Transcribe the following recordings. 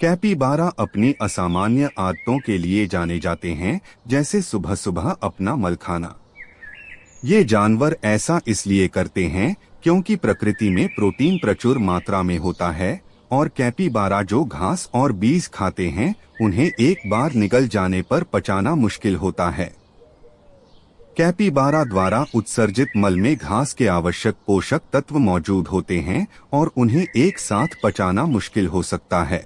Capybara अपनी असामान्य आदतों के लिए जाने जाते हैं, जैसे सुबह सुबह अपना मल खाना। ये जानवर ऐसा इसलिए करते हैं क्योंकि प्रकृति में प्रोटीन प्रचुर मात्रा में होता है और कैपिबारा जो घास और बीज खाते हैं उन्हें एक बार निगल जाने पर पचाना मुश्किल होता है। कैपिबारा द्वारा उत्सर्जित मल में घास के आवश्यक पोषक तत्व मौजूद होते हैं और उन्हें एक साथ पचाना मुश्किल हो सकता है।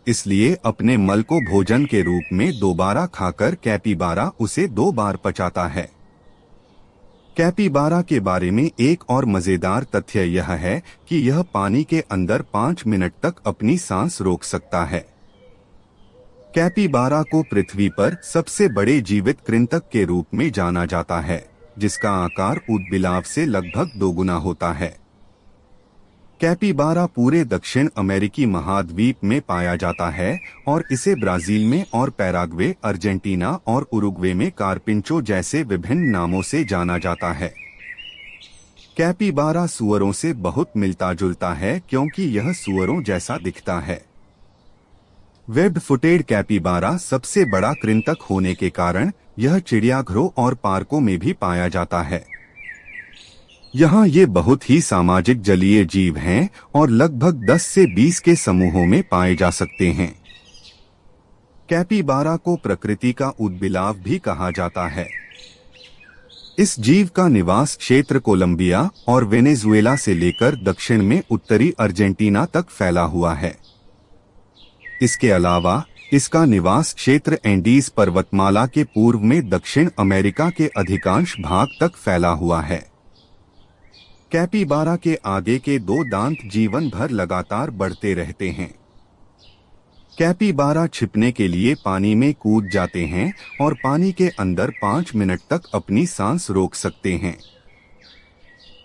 इसलिए अपने मल को भोजन के रूप में दोबारा खाकर कैपिबारा उसे 2 बार पचाता है। कैपिबारा के बारे में एक और मजेदार तथ्य यह है कि यह पानी के अंदर 5 मिनट तक अपनी सांस रोक सकता है। कैपिबारा को पृथ्वी पर सबसे बड़े जीवित कृंतक के रूप में जाना जाता है, जिसका आकार ऊदबिलाव से लगभग 2 गुना होता है। कैपिबारा पूरे दक्षिण अमेरिकी महाद्वीप में पाया जाता है और इसे ब्राजील में और पैराग्वे, अर्जेंटीना और उरुग्वे में कार्पिंचो जैसे विभिन्न नामों से जाना जाता है। कैपिबारा सुअरों से बहुत मिलता जुलता है क्योंकि यह सुअरों जैसा दिखता है। वेब फुटेड कैपिबारा सबसे बड़ा कृंतक होने के कारण यह चिड़ियाघरों और पार्कों में भी पाया जाता है। यहाँ ये बहुत ही सामाजिक जलीय जीव हैं और लगभग 10 से 20 के समूहों में पाए जा सकते हैं। कैपिबारा को प्रकृति का ऊदबिलाव भी कहा जाता है। इस जीव का निवास क्षेत्र कोलंबिया और वेनेजुएला से लेकर दक्षिण में उत्तरी अर्जेंटीना तक फैला हुआ है। इसके अलावा इसका निवास क्षेत्र एंडीज पर्वतमाला के पूर्व में दक्षिण अमेरिका के अधिकांश भाग तक फैला हुआ है। कैपिबारा के आगे के 2 दांत जीवन भर लगातार बढ़ते रहते हैं। कैपिबारा छिपने के लिए पानी में कूद जाते हैं और पानी के अंदर 5 मिनट तक अपनी सांस रोक सकते हैं।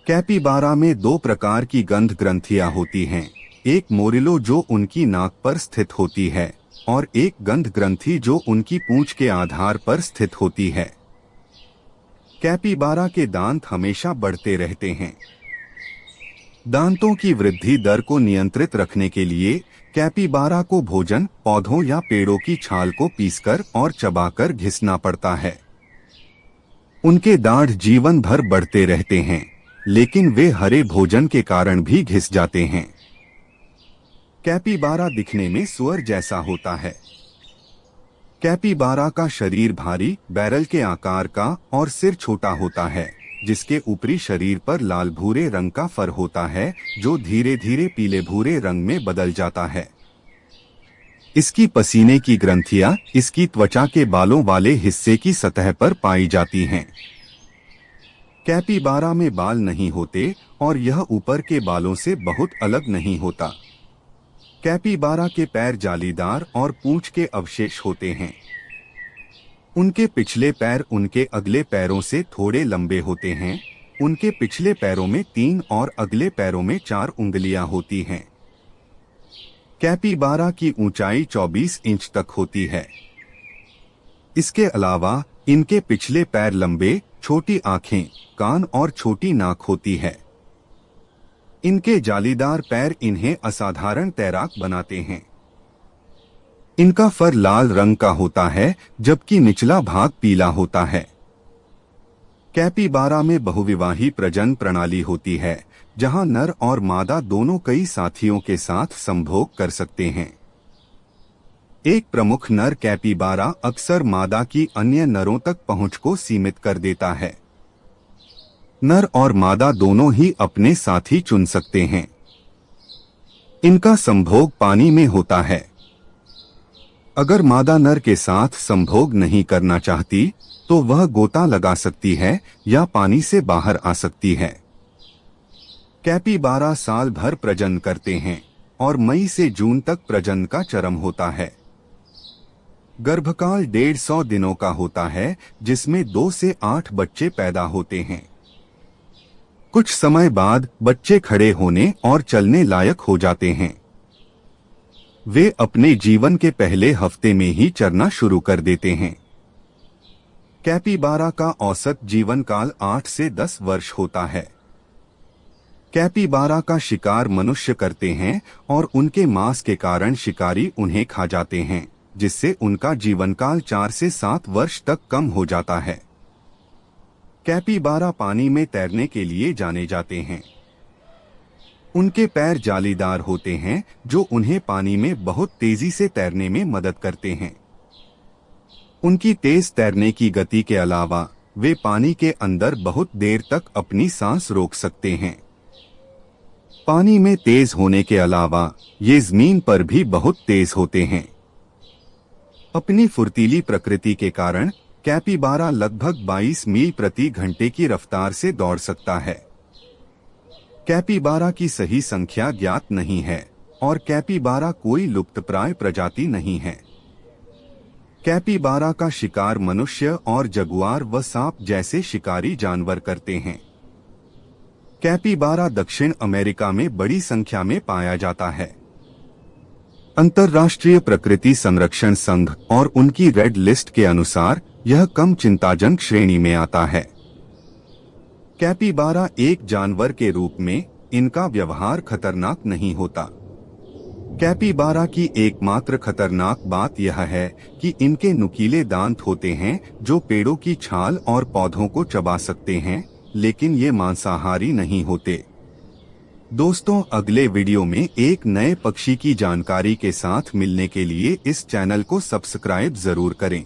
कैपिबारा में 2 प्रकार की गंध ग्रंथियां होती हैं, एक मोरिलो जो उनकी नाक पर स्थित होती है और एक गंध ग्रंथि जो उनकी पूंछ के आधार पर स्थित होती है। कैपिबारा के दांत हमेशा बढ़ते रहते हैं। दांतों की वृद्धि दर को नियंत्रित रखने के लिए कैपिबारा को भोजन, पौधों या पेड़ों की छाल को पीसकर और चबाकर घिसना पड़ता है। उनके दांत जीवन भर बढ़ते रहते हैं, लेकिन वे हरे भोजन के कारण भी घिस जाते हैं। कैपिबारा दिखने में सुअर जैसा होता है। कैपिबारा का शरीर भारी, बैरल के आकार का और सिर छोटा होता है, जिसके ऊपरी शरीर पर लाल भूरे रंग का फर होता है जो धीरे धीरे पीले भूरे रंग में बदल जाता है। इसकी पसीने की ग्रंथियां इसकी त्वचा के बालों वाले हिस्से की सतह पर पाई जाती हैं। कैपिबारा में बाल नहीं होते और यह ऊपर के बालों से बहुत अलग नहीं होता। कैपिबारा के पैर जालीदार और पूंछ के अवशेष होते हैं। उनके पिछले पैर उनके अगले पैरों से थोड़े लंबे होते हैं। उनके पिछले पैरों में 3 और अगले पैरों में 4 उंगलियां होती हैं। कैपिबारा की ऊंचाई 24 इंच तक होती है। इसके अलावा इनके पिछले पैर लंबे, छोटी आंखें, कान और छोटी नाक होती है। इनके जालीदार पैर इन्हें असाधारण तैराक बनाते हैं। इनका फर लाल रंग का होता है जबकि निचला भाग पीला होता है। कैपिबारा में बहुविवाही प्रजनन प्रणाली होती है, जहां नर और मादा दोनों कई साथियों के साथ संभोग कर सकते हैं। एक प्रमुख नर कैपिबारा अक्सर मादा की अन्य नरों तक पहुंच को सीमित कर देता है। नर और मादा दोनों ही अपने साथी चुन सकते हैं। इनका संभोग पानी में होता है। अगर मादा नर के साथ संभोग नहीं करना चाहती तो वह गोता लगा सकती है या पानी से बाहर आ सकती है। कैपिबारा साल भर प्रजनन करते हैं और मई से जून तक प्रजनन का चरम होता है। गर्भकाल 150 दिनों का होता है, जिसमें 2 से 8 बच्चे पैदा होते हैं। कुछ समय बाद बच्चे खड़े होने और चलने लायक हो जाते हैं। वे अपने जीवन के पहले हफ्ते में ही चरना शुरू कर देते हैं। कैपिबारा का औसत जीवन काल 8 से 10 वर्ष होता है। कैपिबारा का शिकार मनुष्य करते हैं और उनके मांस के कारण शिकारी उन्हें खा जाते हैं, जिससे उनका जीवनकाल 4 से 7 वर्ष तक कम हो जाता है। कैपिबारा पानी में तैरने के लिए जाने जाते हैं। उनके पैर जालीदार होते हैं जो उन्हें पानी में बहुत तेजी से तैरने में मदद करते हैं। उनकी तेज तैरने की गति के अलावा वे पानी के अंदर बहुत देर तक अपनी सांस रोक सकते हैं। पानी में तेज होने के अलावा ये जमीन पर भी बहुत तेज होते हैं। अपनी फुर्तीली प्रकृति के कारण कैपिबारा लगभग 22 मील प्रति घंटे की रफ्तार से दौड़ सकता है। कैपिबारा की सही संख्या ज्ञात नहीं है और कैपिबारा कोई लुप्तप्राय प्रजाति नहीं है। कैपिबारा का शिकार मनुष्य और जगुआर व सांप जैसे शिकारी जानवर करते हैं। कैपिबारा दक्षिण अमेरिका में बड़ी संख्या में पाया जाता है। अंतर्राष्ट्रीय प्रकृति संरक्षण संघ और उनकी रेड लिस्ट के अनुसार यह कम चिंताजनक श्रेणी में आता है। कैपिबारा एक जानवर के रूप में इनका व्यवहार खतरनाक नहीं होता। कैपिबारा की एकमात्र खतरनाक बात यह है कि इनके नुकीले दांत होते हैं जो पेड़ों की छाल और पौधों को चबा सकते हैं, लेकिन ये मांसाहारी नहीं होते। दोस्तों, अगले वीडियो में एक नए पक्षी की जानकारी के साथ मिलने के लिए इस चैनल को सब्सक्राइब जरूर करें।